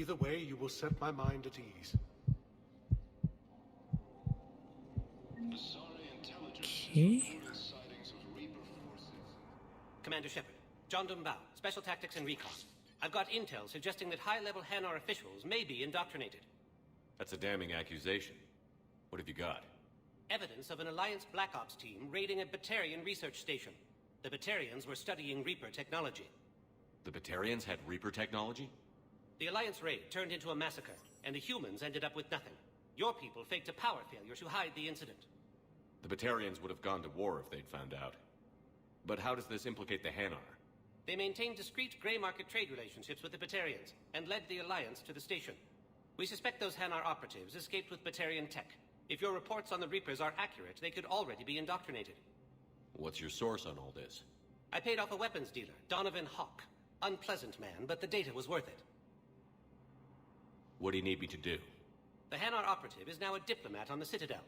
Either way, you will set my mind at ease. Okay. Commander Shepard, John Dumbao, Special Tactics and Recon. I've got intel suggesting that high-level Hanar officials may be indoctrinated. That's a damning accusation. What have you got? Evidence of an Alliance Black Ops team raiding a Batarian research station. The Batarians were studying Reaper technology. The Batarians had Reaper technology? The Alliance raid turned into a massacre, and the humans ended up with nothing. Your people faked a power failure to hide the incident. The Batarians would have gone to war if they'd found out. But how does this implicate the Hanar? They maintained discreet gray market trade relationships with the Batarians, and led the Alliance to the station. We suspect those Hanar operatives escaped with Batarian tech. If your reports on the Reapers are accurate, they could already be indoctrinated. What's your source on all this? I paid off a weapons dealer, Donovan Hawk. Unpleasant man, but the data was worth it. What do you need me to do? The Hanar operative is now a diplomat on the Citadel.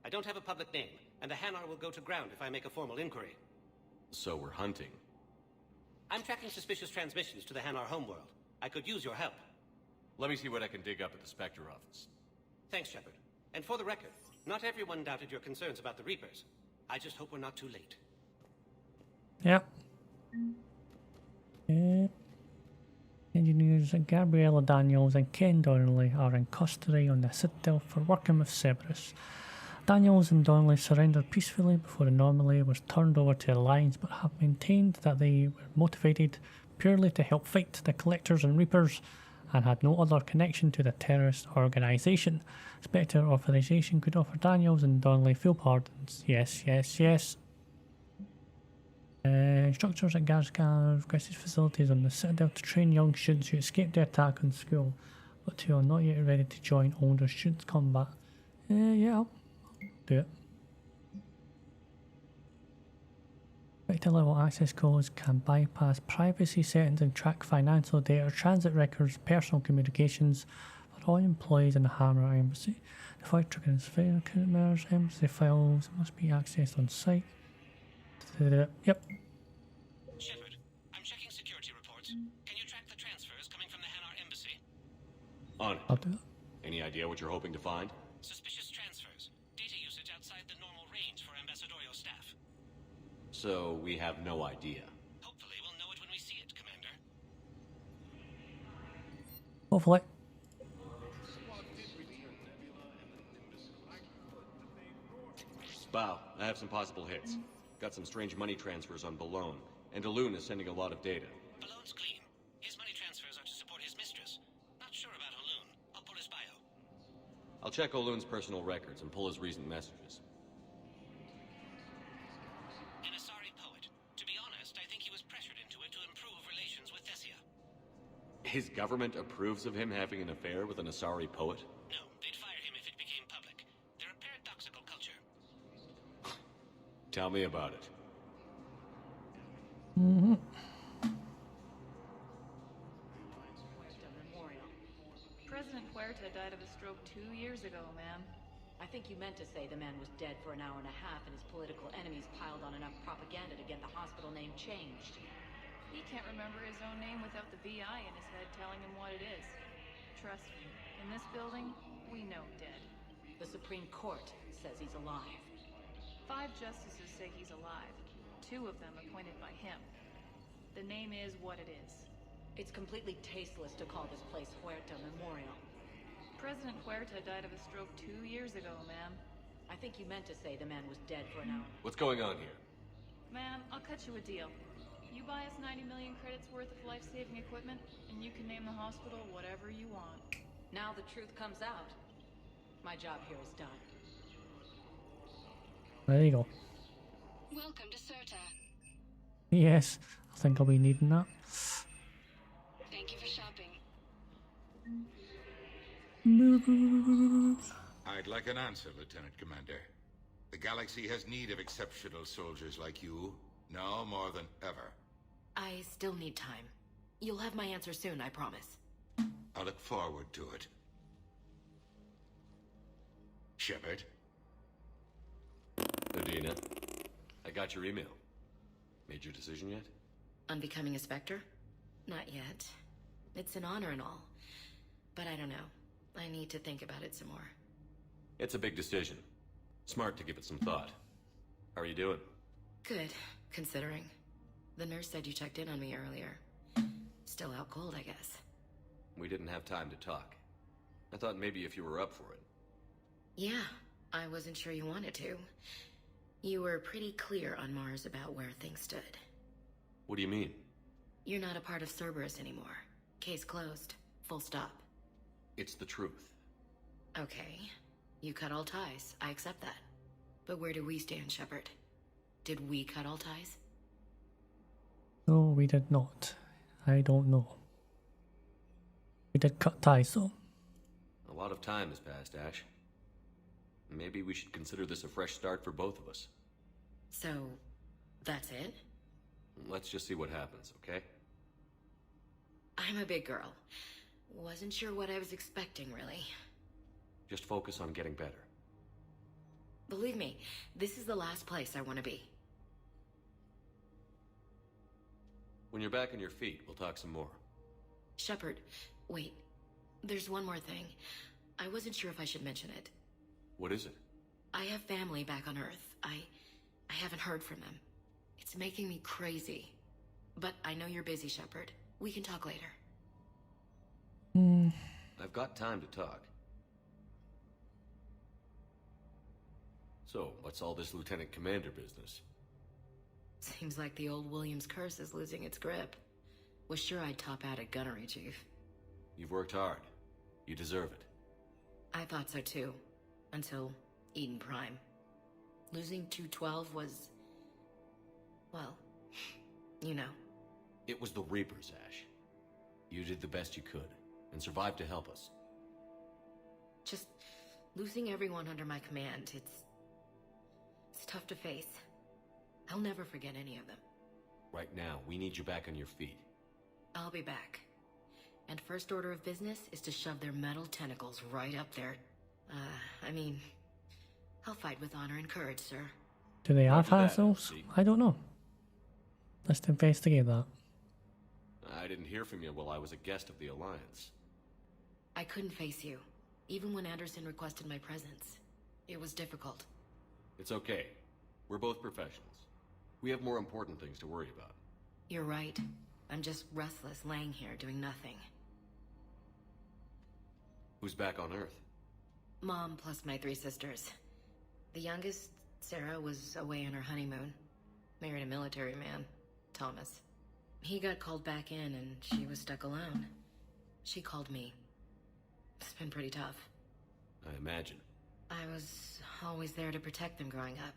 I don't have a public name, and the Hanar will go to ground if I make a formal inquiry. So we're hunting. I'm tracking suspicious transmissions to the Hanar homeworld. I could use your help. Let me see what I can dig up at the Spectre office. Thanks, Shepard. And for the record, not everyone doubted your concerns about the Reapers. I just hope we're not too late. Yep. Engineers Gabriella Daniels and Ken Donnelly are in custody on the Citadel for working with Cerberus. Daniels and Donnelly surrendered peacefully before the anomaly was turned over to the Alliance, but have maintained that they were motivated purely to help fight the Collectors and Reapers and had no other connection to the terrorist organisation. Spectre authorization could offer Daniels and Donnelly full pardons. Yes, yes, yes. Instructors at Gazka requested facilities on the Citadel to train young students who escaped the attack on school, but who are not yet ready to join older students' combat. Yeah, I'll do it. Spectre level access codes can bypass privacy settings and track financial data, transit records, personal communications for all employees in the Hammer Embassy. The flight trigger is fair, mirrors, embassy files must be accessed on site. Yep. Shepard, I'm checking security reports. Can you track the transfers coming from the Hanar embassy? On it. I'll do it. Any idea what you're hoping to find? Suspicious transfers. Data usage outside the normal range for ambassadorial staff. So we have no idea. Hopefully we'll know it when we see it, Commander. Hopefully. Bow, I have some possible hits. Got some strange money transfers on Balone, and Daloon is sending a lot of data. Balone's clean. His money transfers are to support his mistress. Not sure about Haloon. I'll pull his bio. I'll check Oloon's personal records and pull his recent messages. An Asari poet. To be honest, I think he was pressured into it to improve relations with Thessia. His government approves of him having an affair with an Asari poet? No, they'd fire him if it became public. They're a paradoxical culture. Tell me about it. President Huerta died of a stroke 2 years ago, ma'am. I think you meant to say the man was dead for an hour and a half and his political enemies piled on enough propaganda to get the hospital name changed. He can't remember his own name without the VI in his head telling him what it is. Trust me, in this building, we know dead. The Supreme Court says he's alive. 5 justices say he's alive. 2 of them appointed by him. The name is what it is. It's completely tasteless to call this place Huerta Memorial. President Huerta died of a stroke 2 years ago, ma'am. I think you meant to say the man was dead for an hour. What's going on here? Ma'am, I'll cut you a deal. You buy us 90 million credits worth of life-saving equipment, and you can name the hospital whatever you want. Now the truth comes out. My job here is done. There you go. Welcome to Serta. Yes, I think I'll be needing that. Thank you for shopping. I'd like an answer, Lieutenant Commander. The galaxy has need of exceptional soldiers like you, now more than ever. I still need time. You'll have my answer soon, I promise. I look forward to it. Shepard? Udina, I got your email. Made your decision yet? On becoming a Spectre? Not yet. It's an honor and all. but I don't know. I need to think about it some more. It's a big decision. Smart to give it some thought. How are you doing? Good, considering. The nurse said you checked in on me earlier. Still out cold, I guess. We didn't have time to talk. I thought maybe if you were up for it. Yeah, I wasn't sure you wanted to. You were pretty clear on Mars about where things stood. What do you mean? You're not a part of Cerberus anymore. Case closed. Full stop. It's the truth. Okay. You cut all ties. I accept that. But where do we stand, Shepard? Did we cut all ties? No, we did not. I don't know. We did cut ties though. A lot of time has passed, Ash. Maybe we should consider this a fresh start for both of us. So, that's it? Let's just see what happens, okay? I'm a big girl. Wasn't sure what I was expecting, really. Just focus on getting better. Believe me, this is the last place I want to be. When you're back on your feet, we'll talk some more. Shepard, wait. There's one more thing. I wasn't sure if I should mention it. What is it? I have family back on Earth. I haven't heard from them. It's making me crazy. But I know you're busy, Shepard. We can talk later. I've got time to talk. So, what's all this Lieutenant Commander business? Seems like the old Williams curse is losing its grip. Was sure I'd top out at gunnery, Chief. You've worked hard. You deserve it. I thought so too. Until Eden Prime. Losing 212 was... well, you know. It was the Reapers, Ash. You did the best you could, and survived to help us. Just losing everyone under my command, it's tough to face. I'll never forget any of them. Right now, we need you back on your feet. I'll be back. And first order of business is to shove their metal tentacles right up there. I mean, I'll fight with honor and courage, sir. Do they have Roger that, hassles? LC. I don't know. Let's investigate that. I didn't hear from you while I was a guest of the Alliance. I couldn't face you, even when Anderson requested my presence. It was difficult. It's okay. We're both professionals. We have more important things to worry about. You're right. I'm just restless, laying here, doing nothing. Who's back on Earth? Mom plus my 3 sisters. The youngest, Sarah, was away on her honeymoon. Married a military man, Thomas. He got called back in and she was stuck alone. She called me. It's been pretty tough. I imagine. I was always there to protect them growing up.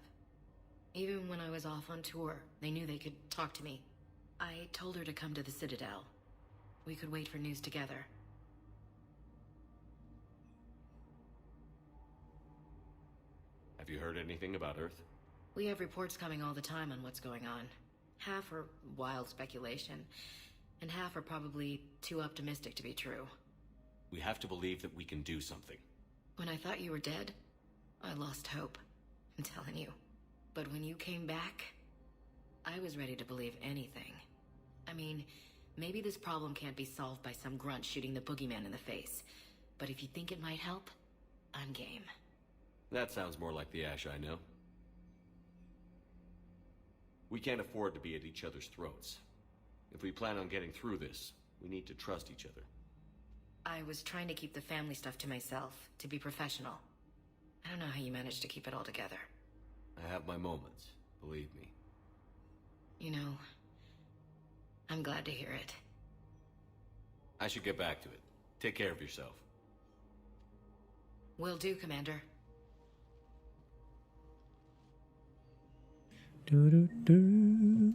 Even when I was off on tour, they knew they could talk to me. I told her to come to the Citadel. We could wait for news together. Have you heard anything about Earth? We have reports coming all the time on what's going on. Half are wild speculation, and half are probably too optimistic to be true. We have to believe that we can do something. When I thought you were dead, I lost hope. I'm telling you. But when you came back, I was ready to believe anything. I mean, maybe this problem can't be solved by some grunt shooting the boogeyman in the face. But if you think it might help, I'm game. That sounds more like the Ash I know. We can't afford to be at each other's throats. If we plan on getting through this, we need to trust each other. I was trying to keep the family stuff to myself, to be professional. I don't know how you managed to keep it all together. I have my moments, believe me. You know, I'm glad to hear it. I should get back to it. Take care of yourself. Will do, Commander. Do.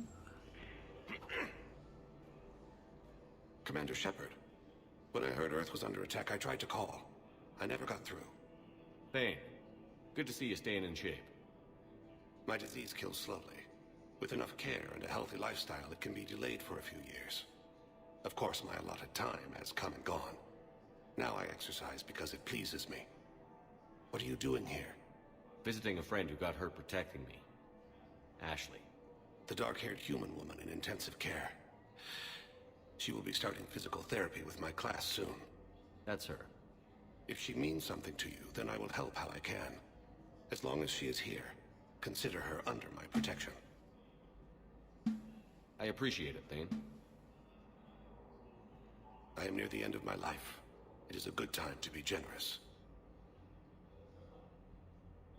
Commander Shepard. When I heard Earth was under attack, I tried to call. I never got through. Thane, good to see you staying in shape. My disease kills slowly. With enough care and a healthy lifestyle, it can be delayed for a few years. Of course, my allotted time has come and gone. Now I exercise because it pleases me. What are you doing here? Visiting a friend who got hurt protecting me. Ashley. The dark-haired human woman in intensive care. She will be starting physical therapy with my class soon. That's her. If she means something to you, then I will help how I can. As long as she is here, consider her under my protection. I appreciate it, Thane. I am near the end of my life. It is a good time to be generous.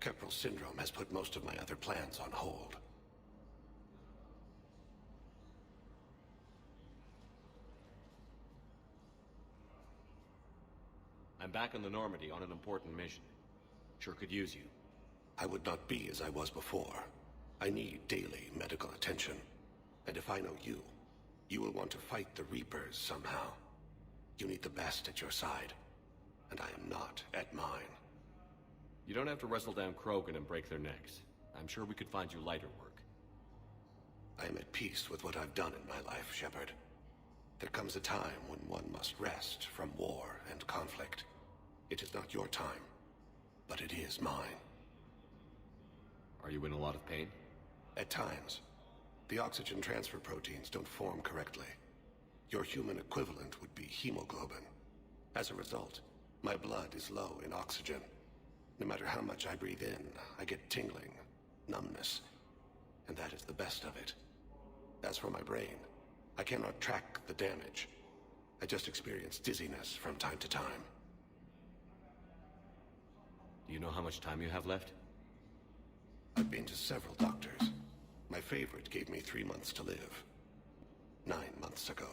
Keprel syndrome has put most of my other plans on hold. I'm back on the Normandy on an important mission. Sure could use you. I would not be as I was before. I need daily medical attention. And if I know you, you will want to fight the Reapers somehow. You need the best at your side, and I am not at mine. You don't have to wrestle down Krogan and break their necks. I'm sure we could find you lighter work. I am at peace with what I've done in my life, Shepard. There comes a time when one must rest from war and conflict. It is not your time, but it is mine. Are you in a lot of pain? At times. The oxygen transfer proteins don't form correctly. Your human equivalent would be hemoglobin. As a result, my blood is low in oxygen. No matter how much I breathe in, I get tingling, numbness, and that is the best of it. As for my brain, I cannot track the damage. I just experience dizziness from time to time. Do you know how much time you have left? I've been to several doctors. My favorite gave me 3 months to live. 9 months ago.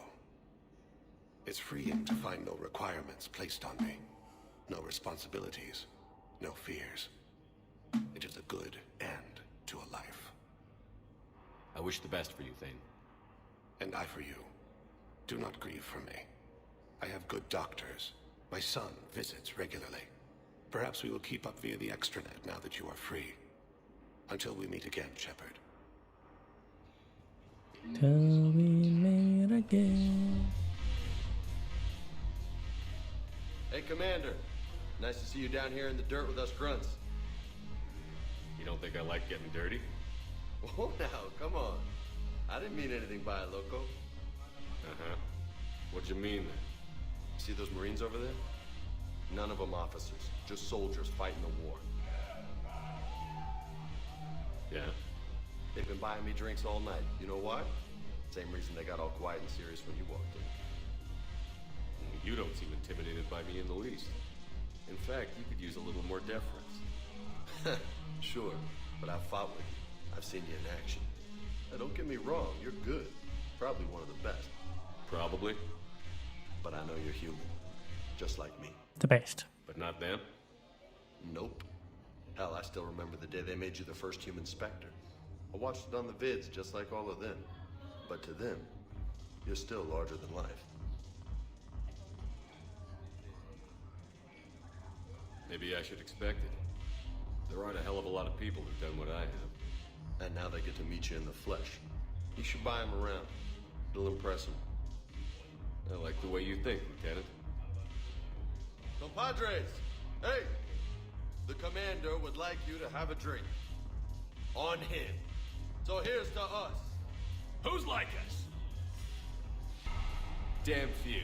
It's freeing to find no requirements placed on me. No responsibilities. No fears. It is a good end to a life. I wish the best for you, Thane. And I for you. Do not grieve for me. I have good doctors. My son visits regularly. Perhaps we will keep up via the extranet now that you are free. Until we meet again, Shepard. Till we meet again. Hey, Commander. Nice to see you down here in the dirt with us grunts. You don't think I like getting dirty? Oh, now, come on. I didn't mean anything by it, Loco. Uh-huh. What'd you mean, then? See those Marines over there? None of them officers, just soldiers fighting the war. Yeah? They've been buying me drinks all night. You know why? Same reason they got all quiet and serious when you walked in. You don't seem intimidated by me in the least. In fact, you could use a little more deference. Sure, but I've fought with you. I've seen you in action. Now, don't get me wrong, you're good. Probably one of the best. Probably. But I know you're human. Just like me. The best. But not them? Nope. Hell, I still remember the day they made you the first human Spectre. I watched it on the vids, just like all of them. But to them, you're still larger than life. Maybe I should expect it. There aren't a hell of a lot of people who've done what I have. And now they get to meet you in the flesh. You should buy them around. It'll impress them. I like the way you think, Lieutenant. Compadres! Hey! The commander would like you to have a drink. On him. So here's to us. Who's like us? Damn few.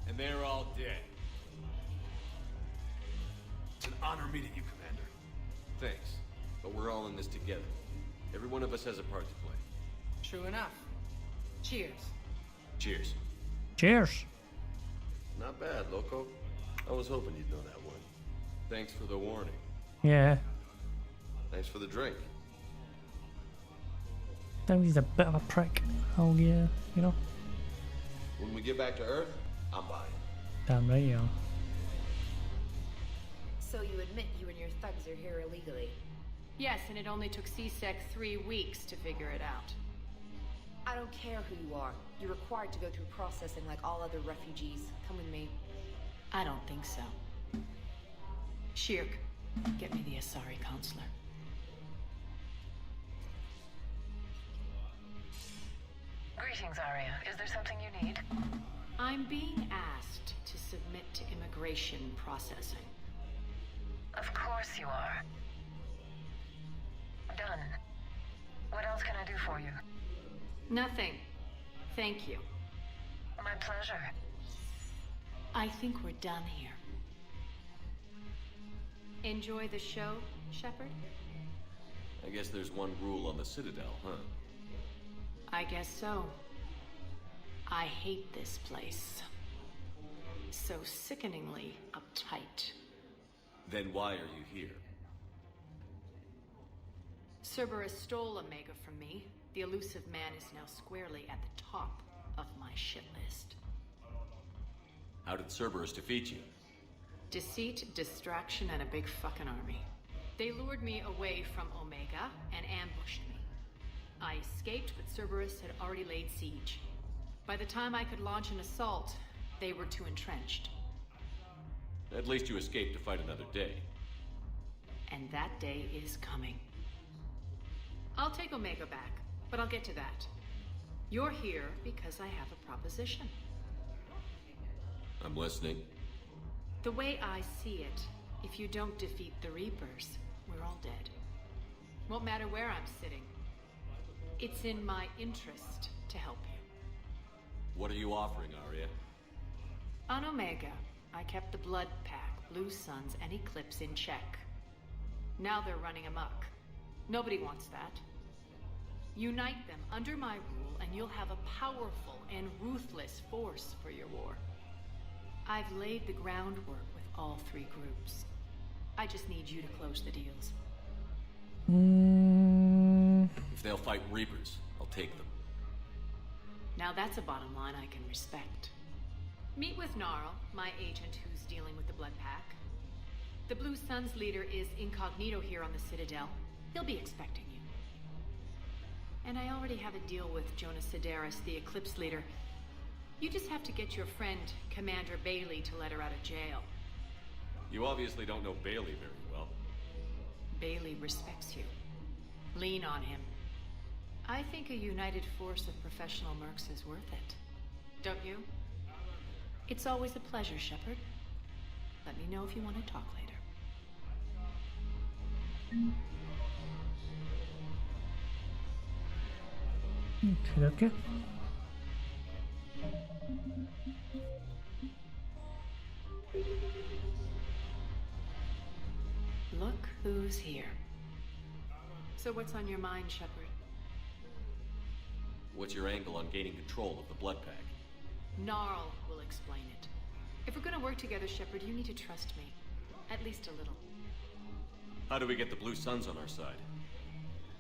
And they're all dead. It's an honor meeting you, Commander. Thanks. But we're all in this together. Every one of us has a part to play. True enough. Cheers. Cheers. Cheers. Not bad, Loco. I was hoping you'd know that one. Thanks for the warning. Yeah. Thanks for the drink. Now he's a bit of a prick. Oh yeah, you know. When we get back to Earth, I'm buying. Damn right you are. So you admit you and your thugs are here illegally? Yes, and it only took CSEC 3 weeks to figure it out. I don't care who you are. You're required to go through processing like all other refugees. Come with me. I don't think so. Shirk, get me the Asari counselor. Greetings, Arya. Is there something you need? I'm being asked to submit to immigration processing. Of course you are. Done. What else can I do for you? Nothing. Thank you. My pleasure. I I think we're done here. Enjoy the show, Shepard? I guess there's one rule on the Citadel, huh? I guess so. I hate this place. So sickeningly uptight. Then why are you here? Cerberus stole Omega from me. The elusive man is now squarely at the top of my shit list. How did Cerberus defeat you? Deceit, distraction, and a big fucking army. They lured me away from Omega and ambushed me. I escaped, but Cerberus had already laid siege. By the time I could launch an assault, they were too entrenched. At least you escaped to fight another day. And that day is coming. I'll take Omega back, but I'll get to that. You're here because I have a proposition. I'm listening. The way I see it, if you don't defeat the Reapers, we're all dead. Won't matter where I'm sitting. It's in my interest to help you. What are you offering, Arya? On Omega, I kept the Blood Pack, Blue Suns, and Eclipse in check. Now they're running amok. Nobody wants that. Unite them under my rule, and you'll have a powerful and ruthless force for your war. I've laid the groundwork with all three groups. I just need you to close the deals. If they'll fight Reapers, I'll take them. Now that's a bottom line I can respect. Meet with Gnarl, my agent who's dealing with the Blood Pack. The Blue Suns leader is incognito here on the Citadel. He'll be expecting you. And I already have a deal with Jonas Sedaris, the Eclipse leader. You just have to get your friend, Commander Bailey, to let her out of jail. You obviously don't know Bailey very well. Bailey respects you. Lean on him. I think a united force of professional mercs is worth it. Don't you? It's always a pleasure, Shepard. Let me know if you want to talk later. Okay. Look who's here. So what's on your mind, Shepard? What's your angle on gaining control of the Blood Pack? Gnarl will explain it. If we're gonna work together, Shepard, you need to trust me. At least a little. How do we get the Blue Suns on our side?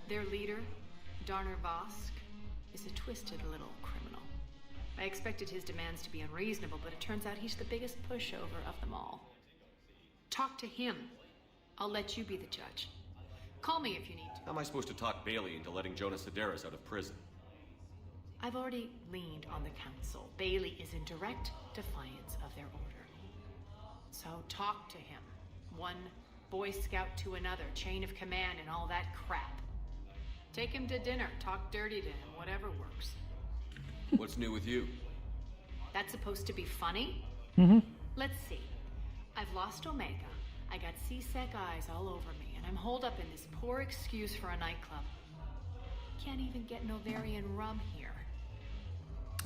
Their leader, Darner Vosk, is a twisted little criminal. I expected his demands to be unreasonable, but it turns out he's the biggest pushover of them all. Talk to him. I'll let you be the judge. Call me if you need to. How am I supposed to talk Bailey into letting Jonas Sedaris out of prison? I've already leaned on the council. Bailey is in direct defiance of their order. So talk to him. One Boy Scout to another, chain of command and all that crap. Take him to dinner, talk dirty to him, whatever works. What's new with you? That's supposed to be funny? Let's see. I've lost Omega. I got C-Sec eyes all over me, and I'm holed up in this poor excuse for a nightclub. Can't even get Novarian rum here.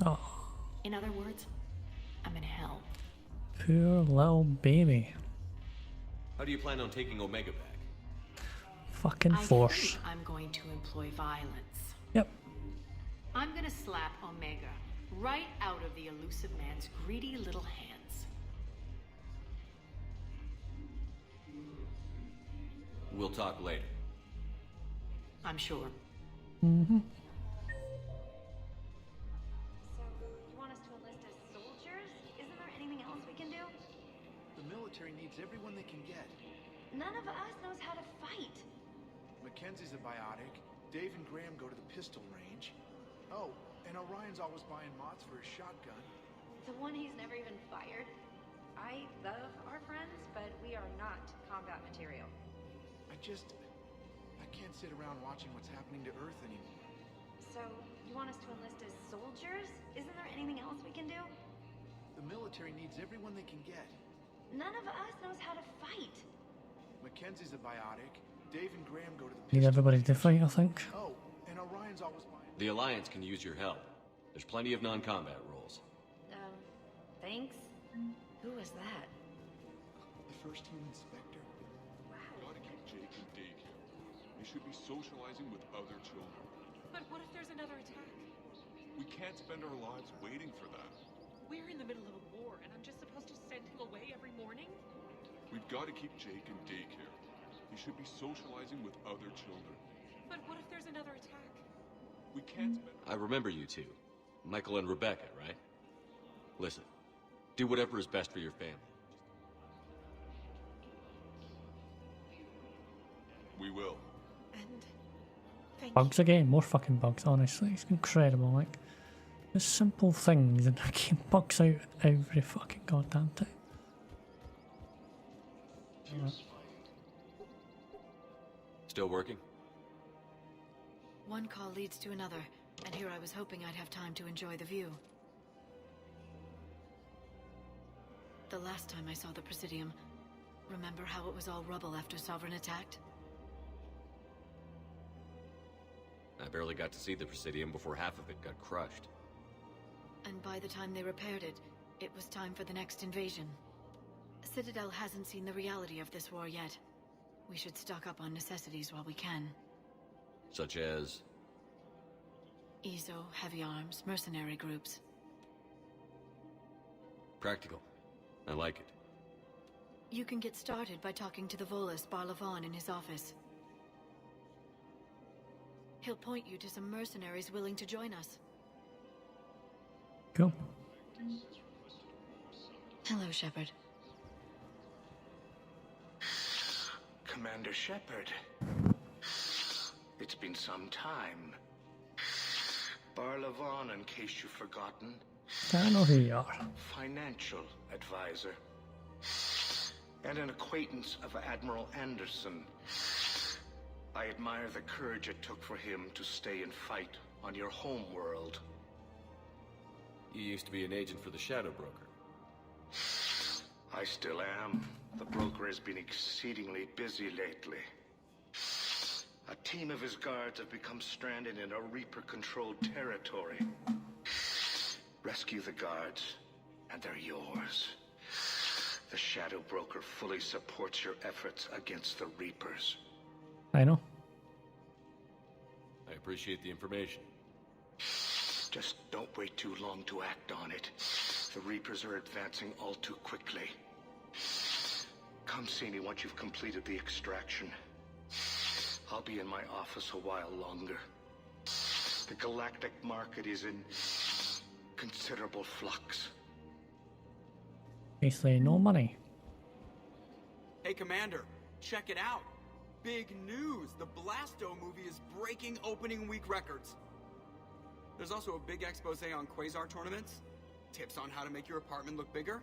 Oh, In other words, I'm in hell. poor little baby. How do you plan on taking Omega back? Fucking I force. think I'm going to employ violence. Yep. I'm gonna slap Omega right out of the elusive man's greedy little hands. We'll talk later. I'm sure. So, you want us to enlist as soldiers? Isn't there anything else we can do? The military needs everyone they can get. None of us knows how to fight. Mackenzie's a biotic. Dave and Graham go to the pistol range. Oh, and Orion's always buying mods for his shotgun. The one he's never even fired. I love our friends, but we are not combat material. I can't sit around watching what's happening to Earth anymore. So, you want us to enlist as soldiers? Isn't there anything else we can do? The military needs everyone they can get. None of us knows how to fight. Mackenzie's a biotic. Dave and Graham go to the Need pistol everybody to range. fight, I think. Oh, and Orion's always buying... The Alliance can use your help. There's plenty of non-combat roles. Thanks. Who is that? The first team inspector. Wow. Gotta keep Jake in daycare. They should be socializing with other children. But what if there's another attack? We can't spend our lives waiting for that. We're in the middle of a war, and I'm just supposed to send him away every morning? We've got to keep Jake in daycare. He should be socializing with other children. But what if there's another attack? We can't spend... I remember you two. Michael and Rebecca, right? Listen, do whatever is best for your family. We will. And thank Bugs again, more fucking bugs, honestly. It's incredible, like, the simple things and I keep bugs out every fucking goddamn time. Still working? One call leads to another, and here I was hoping I'd have time to enjoy the view. The last time I saw the Presidium, remember how it was all rubble after Sovereign attacked? I barely got to see the Presidium before half of it got crushed. And by the time they repaired it, it was time for the next invasion. Citadel hasn't seen the reality of this war yet. We should stock up on necessities while we can. Such as? EZO, heavy arms, mercenary groups. Practical. I like it. You can get started by talking to the Volus Barlavon in his office. He'll point you to some mercenaries willing to join us. Cool. Hello, Shepard. Commander Shepard. It's been some time. Barlavon, in case you've forgotten. I know who you are. Financial advisor. And an acquaintance of Admiral Anderson. I admire the courage it took for him to stay and fight on your home world. You used to be an agent for the Shadow Broker. I still am. The broker has been exceedingly busy lately. A team of his guards have become stranded in a Reaper-controlled territory. Rescue the guards, and they're yours. The Shadow Broker fully supports your efforts against the Reapers. I know. I appreciate the information. Just don't wait too long to act on it. The Reapers are advancing all too quickly. Come see me once you've completed the extraction. I'll be in my office a while longer. The galactic market is in considerable flux. Basically, no money. Hey, Commander, check it out. Big news! The Blasto movie is breaking opening week records. There's also a big expose on Quasar tournaments, tips on how to make your apartment look bigger,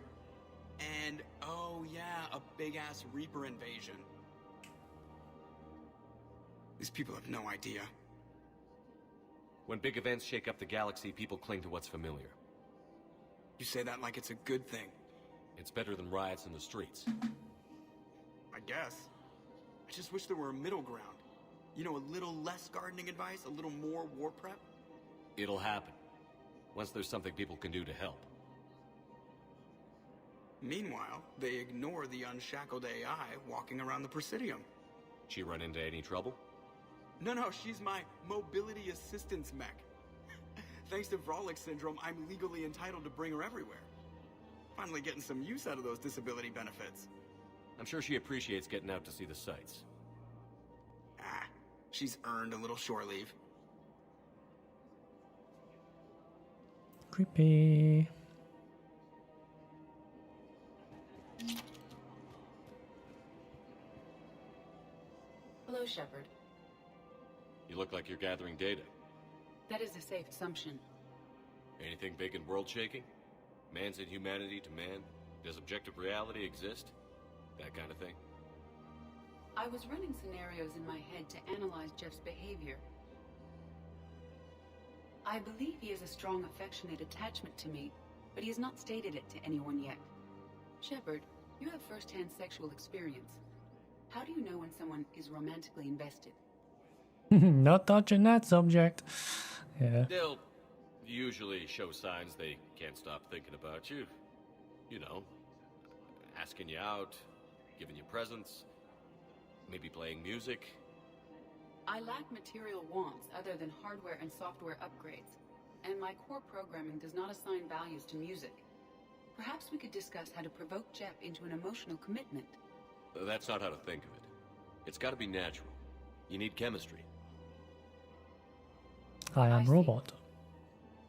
and, oh yeah, a big-ass Reaper invasion. These people have no idea. When big events shake up the galaxy, people cling to what's familiar. You say that like it's a good thing. It's better than riots in the streets. I guess. I just wish there were a middle ground. You know, a little less gardening advice, a little more war prep. It'll happen. Once there's something people can do to help. Meanwhile, they ignore the unshackled AI walking around the Presidium. She run into any trouble? No, she's my mobility assistance mech. Thanks to Vrolic syndrome, I'm legally entitled to bring her everywhere. Finally getting some use out of those disability benefits. I'm sure she appreciates getting out to see the sights. She's earned a little shore leave. Creepy. Hello, Shepard. You look like you're gathering data. That is a safe assumption. Anything big and world-shaking? Man's inhumanity to man? Does objective reality exist? That kind of thing? I was running scenarios in my head to analyze Jeff's behavior. I believe he has a strong affectionate attachment to me, but he has not stated it to anyone yet. Shepard, you have first-hand sexual experience. How do you know when someone is romantically invested? Not touching that subject. Yeah. They'll usually show signs they can't stop thinking about you. You know, asking you out, giving you presents, maybe playing music. I lack material wants other than hardware and software upgrades, and my core programming does not assign values to music. Perhaps we could discuss how to provoke Jep into an emotional commitment. That's not how to think of it. It's got to be natural. You need chemistry. I am robot.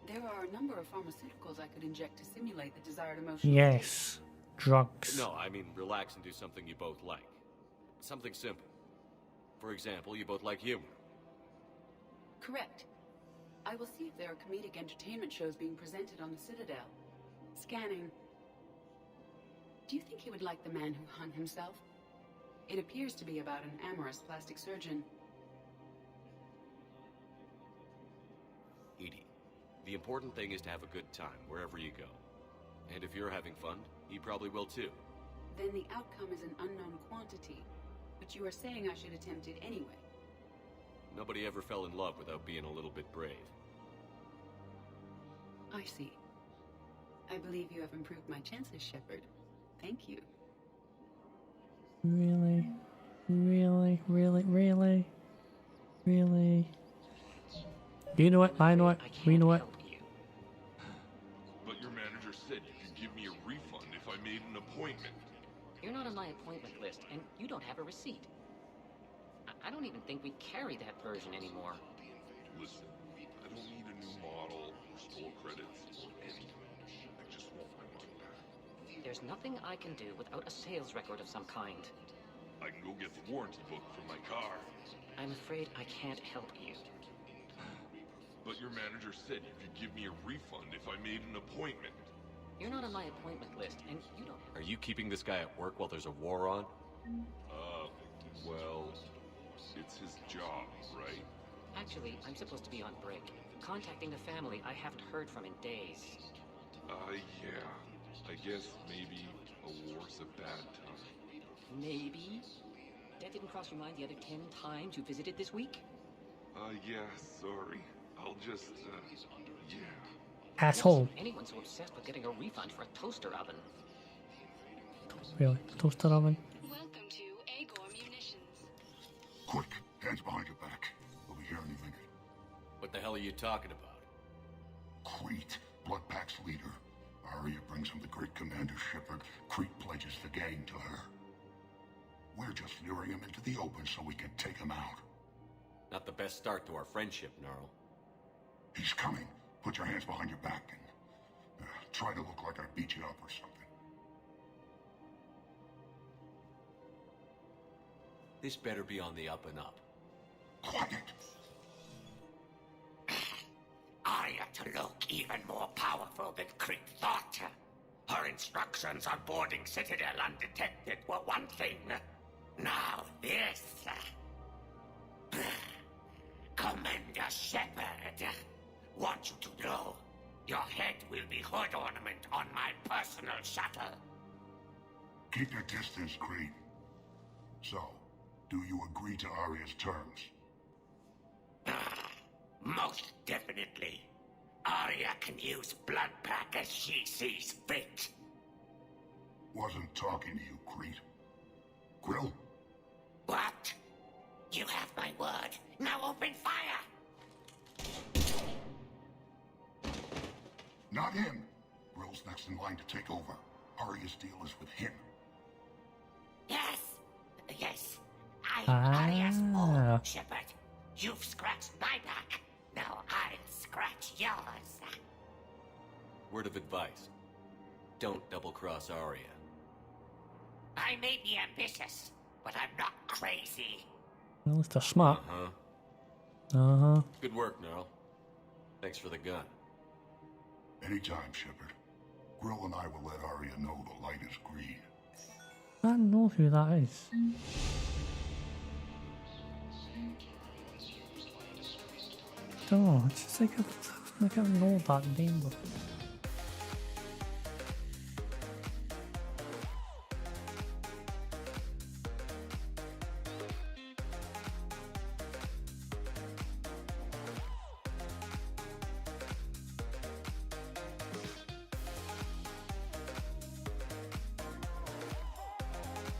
There are a number of pharmaceuticals I could inject to simulate the desired emotion. Yes. Drugs. No, I mean relax and do something you both like. Something simple. For example, you both like humor. Correct. I will see if there are comedic entertainment shows being presented on the Citadel. Scanning. Do you think he would like The Man Who Hung Himself? It appears to be about an amorous plastic surgeon. Edie, the important thing is to have a good time wherever you go. And if you're having fun, he probably will too. Then the outcome is an unknown quantity. But you are saying I should attempt it anyway. Nobody ever fell in love without being a little bit brave. I see. I believe you have improved my chances, Shepard. Thank you. Really? Really? Really? Really? Really? You know it, I know it, we know it. But your manager said you could give me a refund if I made an appointment. You're not on my appointment list, and you don't have a receipt. I don't even think we carry that version anymore. Listen, I don't need a new model or store credits or anything. I just want my money back. There's nothing I can do without a sales record of some kind. I can go get the warranty book for my car. I'm afraid I can't help you. But your manager said you could give me a refund if I made an appointment. You're not on my appointment list, and you don't... Are you keeping this guy at work while there's a war on? Well, it's his job, right? Actually, I'm supposed to be on break. Contacting the family I haven't heard from in days. Yeah. I guess maybe a war's a bad time. Maybe? That didn't cross your mind the other 10 times you visited this week? Yeah, sorry. I'll just, yeah. Asshole. Anyone so obsessed with getting a refund for a toaster oven? Really? Toaster oven? Welcome to Agor Munitions. Quick, hands behind your back. We'll be here any minute. What the hell are you talking about? Crete, Blood Pack's leader. Arya brings him the great Commander Shepard. Crete pledges the gang to her. We're just luring him into the open so we can take him out. Not the best start to our friendship, Gnarl. He's coming. Put your hands behind your back and try to look like I beat you up or something. This better be on the up and up. Quiet. Arya to look even more powerful than Crete thought. Her instructions on boarding Citadel undetected were one thing. Now this. Commander Shepard, want you to know, your head will be hood ornament on my personal shuttle. Keep your distance, Crete. So, do you agree to Arya's terms? Most definitely. Arya can use Blood Pack as she sees fit. Wasn't talking to you, Crete. Quill? What? You have my word. Now open fire! Not him. Grill's next in line to take over. Arya's deal is with him. Yes. Yes. Arya's more, Shepard. You've scratched my back. Now I'll scratch yours. Word of advice. Don't double-cross Arya. I may be ambitious, but I'm not crazy. At least they're smart. Uh-huh. Good work, Gnarl. Thanks for the gun. Anytime, Shepard. Grill and I will let Arya know the light is green. I don't know who that is. Don't know, it's just like I know that name before.